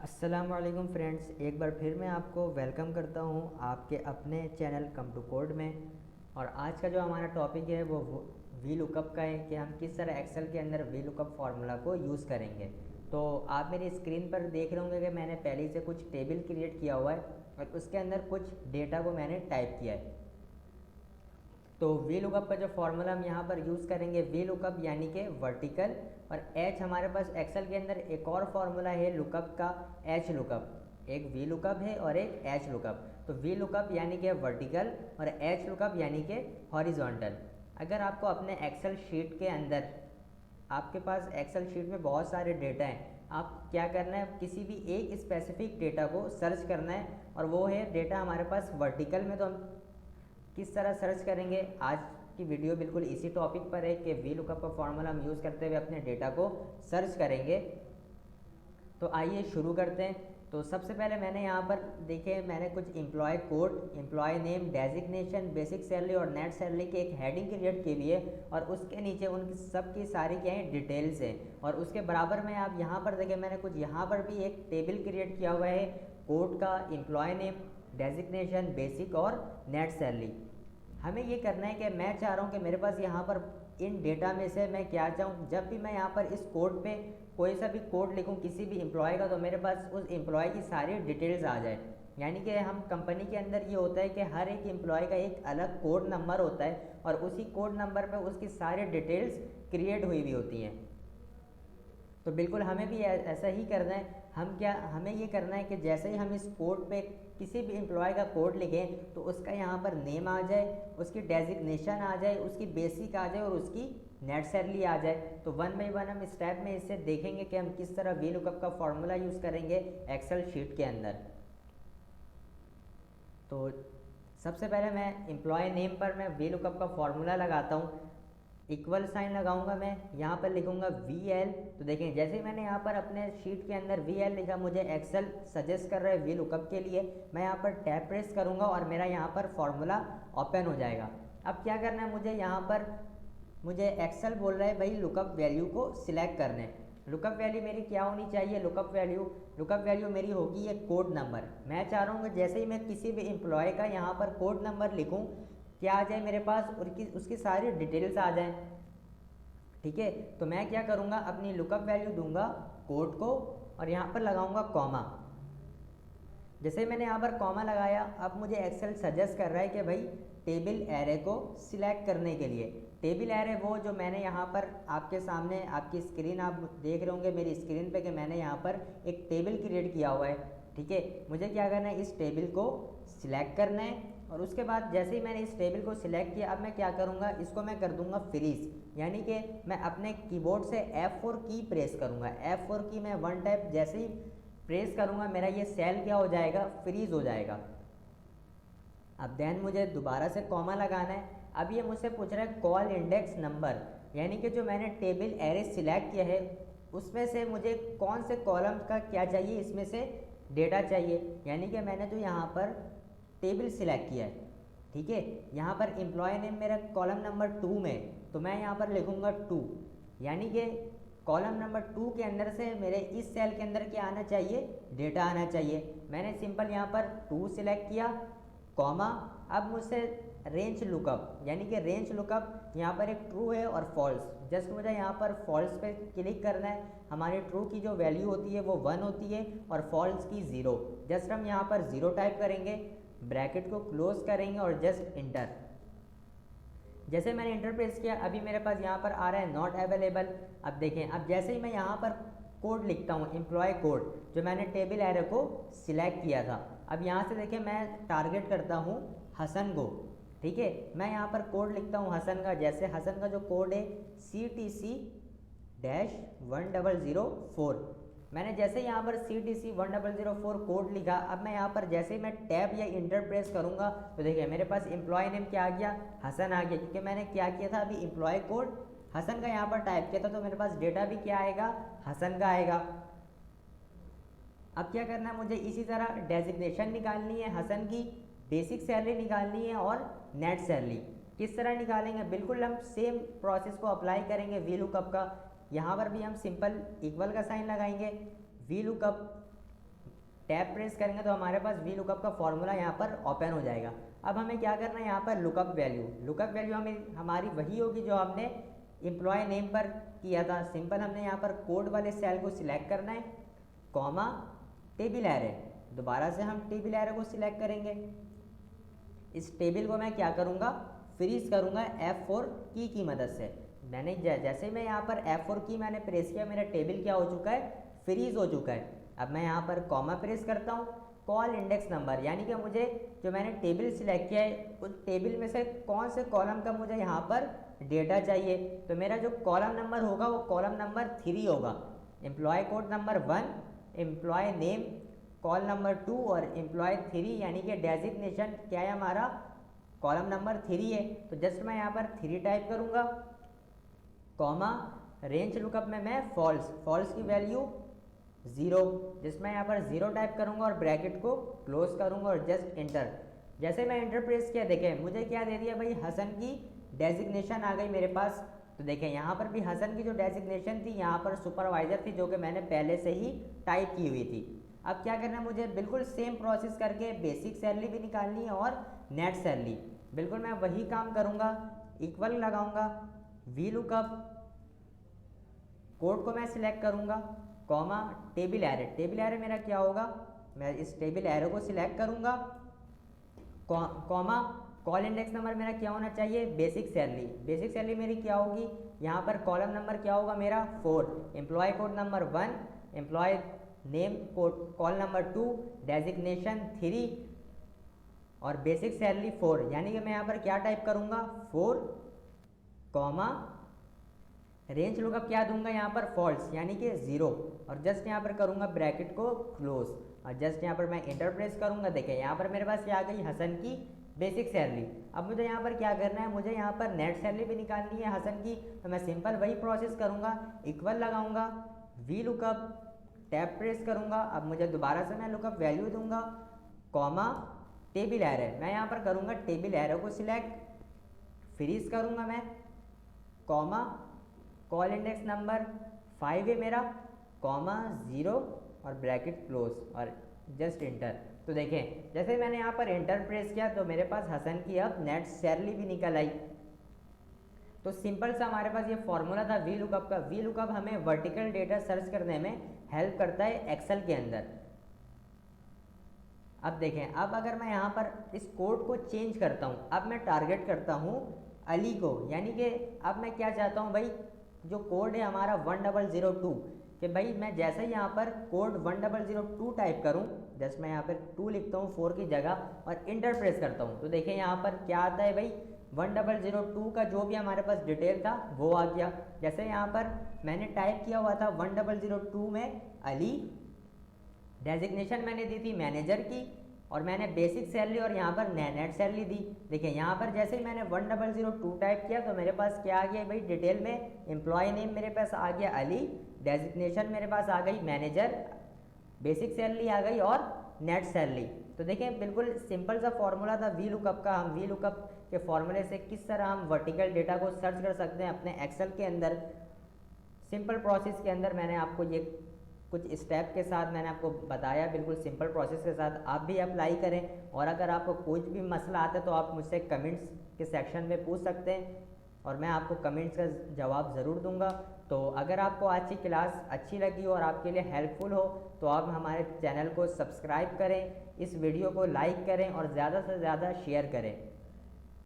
अस्सलाम वालेकुम फ्रेंड्स, एक बार फिर मैं आपको वेलकम करता हूं आपके अपने चैनल कम टू कोड में। और आज का जो हमारा टॉपिक है वो वी लुकअप का है कि हम किस तरह एक्सेल के अंदर वी लुकअप फार्मूला को यूज़ करेंगे। तो आप मेरी स्क्रीन पर देख रहे होंगे कि मैंने पहले से कुछ टेबल क्रिएट किया हुआ है और उसके अंदर कुछ डेटा को मैंने टाइप किया है। तो वी लुकअप का जो फॉर्मूला हम यहाँ पर यूज़ करेंगे, वी लुकअप यानी कि वर्टिकल, और एच हमारे पास एक्सेल के अंदर एक और फार्मूला है लुकअप का, एच लुकअप। एक वी लुकअप है और एक एच लुकअप। तो वी लुकअप यानी कि वर्टिकल और एच लुकअप यानी कि हॉरिजॉन्टल। अगर आपको अपने एक्सेल शीट के अंदर, आपके पास एक्सेल शीट में बहुत सारे डेटा हैं, आप क्या करना है, किसी भी एक स्पेसिफिक डेटा को सर्च करना है और वो है डेटा हमारे पास वर्टिकल में। तो हम किस तरह सर्च करेंगे, आज की वीडियो बिल्कुल इसी टॉपिक पर है कि वी लुकअप का फॉर्मूला हम यूज़ करते हुए अपने डेटा को सर्च करेंगे। तो आइए शुरू करते हैं। तो सबसे पहले मैंने यहाँ पर देखिए, मैंने कुछ employ code, employ name, designation, basic salary और नेट सैलरी की एक हेडिंग क्रिएट की हुई है और उसके नीचे उनकी सबकी सारी क्या है, डिटेल्स है। और उसके बराबर में आप यहाँ पर देखिए, मैंने कुछ यहाँ पर भी एक टेबल क्रिएट किया हुआ है कोड का, एम्प्लॉय नेम, डेजिग्नेशन, बेसिक और नेट सैलरी। हमें ये करना है कि मैं चाह रहा हूँ कि मेरे पास यहाँ पर इन डेटा में से मैं क्या चाहूँ, जब भी मैं यहाँ पर इस कोड पे कोई सा भी कोड लिखूँ किसी भी एम्प्लॉय का, तो मेरे पास उस एम्प्लॉय की सारी डिटेल्स आ जाए। यानी कि हम कंपनी के अंदर ये होता है कि हर एक एम्प्लॉय का एक अलग कोड नंबर होता है और उसी कोड नंबर पर उसकी सारी डिटेल्स क्रिएट हुई भी होती हैं। तो बिल्कुल हमें भी ऐसा ही करना है। हमें ये करना है कि जैसे ही हम इस कोड पे किसी भी एम्प्लॉय का कोड लिखें तो उसका यहाँ पर नेम आ जाए, उसकी डेजिग्नेशन आ जाए, उसकी बेसिक आ जाए और उसकी नेट सैलरी आ जाए। तो वन बाई वन हम स्टेप में इससे देखेंगे कि हम किस तरह वी लुकअप का फॉर्मूला यूज़ करेंगे एक्सेल शीट के अंदर। तो सबसे पहले मैं एम्प्लॉय नेम पर मैं वी लुकअप का फॉर्मूला लगाता हूँ। इक्वल साइन लगाऊंगा, मैं यहाँ पर लिखूंगा वी एल। तो देखें, जैसे ही मैंने यहाँ पर अपने शीट के अंदर वी एल लिखा, मुझे एक्सेल सजेस्ट कर रहा है वी लुकअप के लिए। मैं यहाँ पर टैब प्रेस करूँगा और मेरा यहाँ पर फॉर्मूला ओपन हो जाएगा। अब क्या करना है, मुझे एक्सेल बोल रहा है भाई लुकअप वैल्यू को सिलेक्ट करना है। लुकअप वैल्यू मेरी क्या होनी चाहिए, लुकअप वैल्यू मेरी होगी ये कोड नंबर। मैं चाह रहा हूँ कि जैसे ही मैं किसी भी एम्प्लॉय का यहाँ पर कोड नंबर लिखूँ, क्या आ जाए मेरे पास, उसकी सारी डिटेल्स आ जाए। ठीक है, तो मैं क्या करूँगा, अपनी लुकअप वैल्यू दूंगा कोड को और यहाँ पर लगाऊंगा कॉमा। जैसे मैंने यहाँ पर कॉमा लगाया, अब मुझे एक्सेल सजेस्ट कर रहा है कि भाई टेबल एरे को सिलेक्ट करने के लिए, टेबल एरे वो जो मैंने यहाँ पर आपके सामने, आपकी स्क्रीन आप देख रहे होंगे मेरी स्क्रीन पे कि मैंने यहाँ पर एक टेबल क्रिएट किया हुआ है। ठीक है, मुझे क्या करना है, इस टेबल को सिलेक्ट करना है और उसके बाद जैसे ही मैंने इस टेबल को सिलेक्ट किया, अब मैं क्या करूँगा, इसको मैं कर दूंगा फ्रीज। यानी कि मैं अपने कीबोर्ड से F4 की प्रेस करूँगा। F4 की मैं वन टाइप जैसे ही प्रेस करूँगा, मेरा ये सेल क्या हो जाएगा, फ्रीज हो जाएगा। अब देन मुझे दोबारा से कॉमा लगाना है। अब ये मुझसे पूछ रहा है कॉल इंडेक्स नंबर, यानी कि जो मैंने टेबल एरे सिलेक्ट किया है उसमें से मुझे कौन से कॉलम का क्या चाहिए, इसमें से डेटा चाहिए। यानी कि मैंने जो यहाँ पर टेबल सिलेक्ट किया है, ठीक है, यहाँ पर एम्प्लॉय नेम मेरा कॉलम नंबर 2 में, तो मैं यहाँ पर लिखूँगा 2। यानी कि कॉलम नंबर 2 के अंदर से मेरे इस सेल के अंदर क्या आना चाहिए, डेटा आना चाहिए। मैंने सिंपल यहाँ पर 2 सिलेक्ट किया, कॉमा। अब मुझसे रेंज लुकअप, यानी कि रेंज लुकअप यहाँ पर एक ट्रू है और फॉल्स, जस्ट मुझे यहाँ पर फॉल्स पे क्लिक करना है। हमारी ट्रू की जो वैल्यू होती है वो 1 होती है और फॉल्स की 0। जस्ट हम यहाँ पर 0 टाइप करेंगे, ब्रैकेट को क्लोज करेंगे और जस्ट इंटर। जैसे मैंने इंटर प्रेस किया, अभी मेरे पास यहाँ पर आ रहा है नॉट अवेलेबल। अब देखें, अब जैसे ही मैं यहाँ पर कोड लिखता हूँ, एम्प्लॉय कोड जो मैंने टेबल एरे को सिलेक्ट किया था, अब यहाँ से देखिए मैं टारगेट करता हूँ हसन को। ठीक है, मैं यहाँ पर कोड लिखता हूँ हसन का। जैसे हसन का जो कोड है CTC-1004, मैंने जैसे यहाँ पर CTC-1004 कोड लिखा, अब मैं यहाँ पर जैसे ही मैं टैब या इंटर प्रेस करूँगा तो देखिए मेरे पास एम्प्लॉय नेम क्या आ गया, हसन आ गया, क्योंकि मैंने क्या किया था, अभी एम्प्लॉय कोड हसन का यहाँ पर टाइप किया था, तो मेरे पास डेटा भी क्या आएगा, हसन का आएगा। अब क्या करना है, मुझे इसी तरह डेजिग्नेशन निकालनी है हसन की, बेसिक सैलरी निकालनी है और नेट सैलरी। किस तरह निकालेंगे, बिल्कुल हम सेम प्रोसेस को अप्लाई करेंगे वी लुकअप का। यहाँ पर भी हम सिंपल इक्वल का साइन लगाएंगे, वी लुकअप टैब प्रेस करेंगे तो हमारे पास वी लुकअप का फॉर्मूला यहाँ पर ओपन हो जाएगा। अब हमें क्या करना है, यहाँ पर लुकअप वैल्यू हमें हमारी वही होगी जो हमने एम्प्लॉय नेम पर किया था। सिंपल हमने यहाँ पर कोड वाले सेल को सिलेक्ट करना है, कॉमा टेबल एरे, दोबारा से हम टेबल एरे को सिलेक्ट करेंगे। इस टेबल को मैं क्या करूँगा, फ्रीज करूँगा F4 की मदद से। मैंने जैसे मैं यहाँ पर F4 की मैंने प्रेस किया, मेरा टेबल क्या हो चुका है, फ्रीज हो चुका है। अब मैं यहाँ पर कॉमा प्रेस करता हूँ, कॉल इंडेक्स नंबर, यानी कि मुझे जो मैंने टेबल सिलेक्ट किया है उस टेबल में से कौन से कॉलम का मुझे यहाँ पर डेटा चाहिए। तो मेरा जो कॉलम नंबर होगा वो कॉलम नंबर 3 होगा। Employ code number 1, employ name call number 2 और एम्प्लॉय 3, यानी कि डेजिग्नेशन क्या है हमारा, कॉलम नंबर 3 है। तो जस्ट मैं यहाँ पर 3 टाइप करूँगा, कॉमा रेंज लुकअप में मैं फॉल्स की वैल्यू 0, जिसमें यहाँ पर 0 टाइप करूँगा और ब्रैकेट को क्लोज करूँगा और जस्ट इंटर। जैसे मैं इंटर प्रेस किया, देखें मुझे क्या दे दिया भाई, हसन की डेजिग्नेशन आ गई मेरे पास। तो देखें यहाँ पर भी हसन की जो डेजिग्नेशन थी, यहाँ पर सुपरवाइजर थी, जो कि मैंने पहले से ही टाइप की हुई थी। अब क्या करना है, मुझे बिल्कुल सेम प्रोसेस करके बेसिक सैलरी भी निकालनी है और नेट सैलरी। बिल्कुल मैं वही काम करूँगा, इक्वल लगाऊंगा, वी लुकअप, कोड को मैं सिलेक्ट करूँगा, कॉमा टेबल एरे मेरा क्या होगा, मैं इस टेबल एरे को सिलेक्ट करूँगा, कॉमा कॉल इंडेक्स नंबर मेरा क्या होना चाहिए, बेसिक सैलरी मेरी क्या होगी, यहाँ पर कॉलम नंबर क्या होगा मेरा 4, employ code number 1, employ name code call number 2, designation 3 और बेसिक सैलरी 4। यानी कि मैं यहाँ पर क्या टाइप करूँगा, 4, कॉमा रेंज लुकअप क्या दूंगा यहाँ पर, फॉल्स यानी कि 0 और जस्ट यहाँ पर करूँगा ब्रैकेट को क्लोज और जस्ट यहाँ पर मैं इंटर प्रेस करूँगा। देखें यहाँ पर मेरे पास क्या आ गई, हसन की बेसिक सैलरी। अब मुझे यहाँ पर क्या करना है, मुझे यहाँ पर नेट सैलरी भी निकालनी है हसन की। तो मैं सिंपल वही प्रोसेस करूँगा, इक्वल लगाऊंगा, वी लुकअप, टैब प्रेस करूँगा। अब मुझे दोबारा से मैं लुकअप वैल्यू दूंगा, कॉमा टेबल एरे, मैं यहाँ पर करूँगा टेबल एरे को सिलेक्ट, फ्रीज करूँगा मैं, कॉमा कॉल इंडेक्स नंबर 5 है मेरा, कॉमा 0 और ब्रैकेट क्लोज और जस्ट इंटर। तो देखें जैसे मैंने यहाँ पर इंटर प्रेस किया तो मेरे पास हसन की अब नेट सैलरी भी निकल आई। तो सिंपल सा हमारे पास ये फॉर्मूला था वी लुकअप का। वी लुकअप हमें वर्टिकल डेटा सर्च करने में हेल्प करता है एक्सेल के अंदर। अब देखें, अब अगर मैं यहाँ पर इस कोड को चेंज करता हूँ, अब मैं टारगेट करता हूँ अली को, यानी कि अब मैं क्या चाहता हूँ भाई, जो कोड है हमारा 1002 कि भाई मैं जैसे ही यहाँ पर कोड 1002 टाइप करूँ, जस्ट मैं यहाँ पर 2 लिखता हूँ 4 की जगह और इंटर प्रेस करता हूँ, तो देखिए यहाँ पर क्या आता है भाई, 1002 का जो भी हमारे पास डिटेल था वो आ गया। जैसे यहाँ पर मैंने टाइप किया हुआ था 1002 में अली, डेजिग्नेशन मैंने दी थी मैनेजर की और मैंने बेसिक सैलरी और यहाँ पर नेट सैलरी दी। देखिए यहाँ पर जैसे ही मैंने 1002 टाइप किया तो मेरे पास क्या आ गया भाई, डिटेल में एम्प्लॉय नेम मेरे पास आ गया अली, डेजिग्नेशन मेरे पास आ गई मैनेजर, बेसिक सैलरी आ गई और नेट सैलरी। तो देखें बिल्कुल सिंपल सा फॉर्मूला था वी लुकअप का। हम वी लुकअप के फॉर्मूले से किस तरह हम वर्टिकल डेटा को सर्च कर सकते हैं अपने एक्सेल के अंदर। सिंपल प्रोसेस के अंदर मैंने आपको ये कुछ स्टेप के साथ मैंने आपको बताया, बिल्कुल सिंपल प्रोसेस के साथ आप भी अप्लाई करें। और अगर आपको कोई भी मसला आता है तो आप मुझसे कमेंट्स के सेक्शन में पूछ सकते हैं और मैं आपको कमेंट्स का जवाब ज़रूर दूंगा। तो अगर आपको आज की क्लास अच्छी लगी और आपके लिए हेल्पफुल हो तो आप हमारे चैनल को सब्सक्राइब करें, इस वीडियो को लाइक करें और ज़्यादा से ज़्यादा शेयर करें।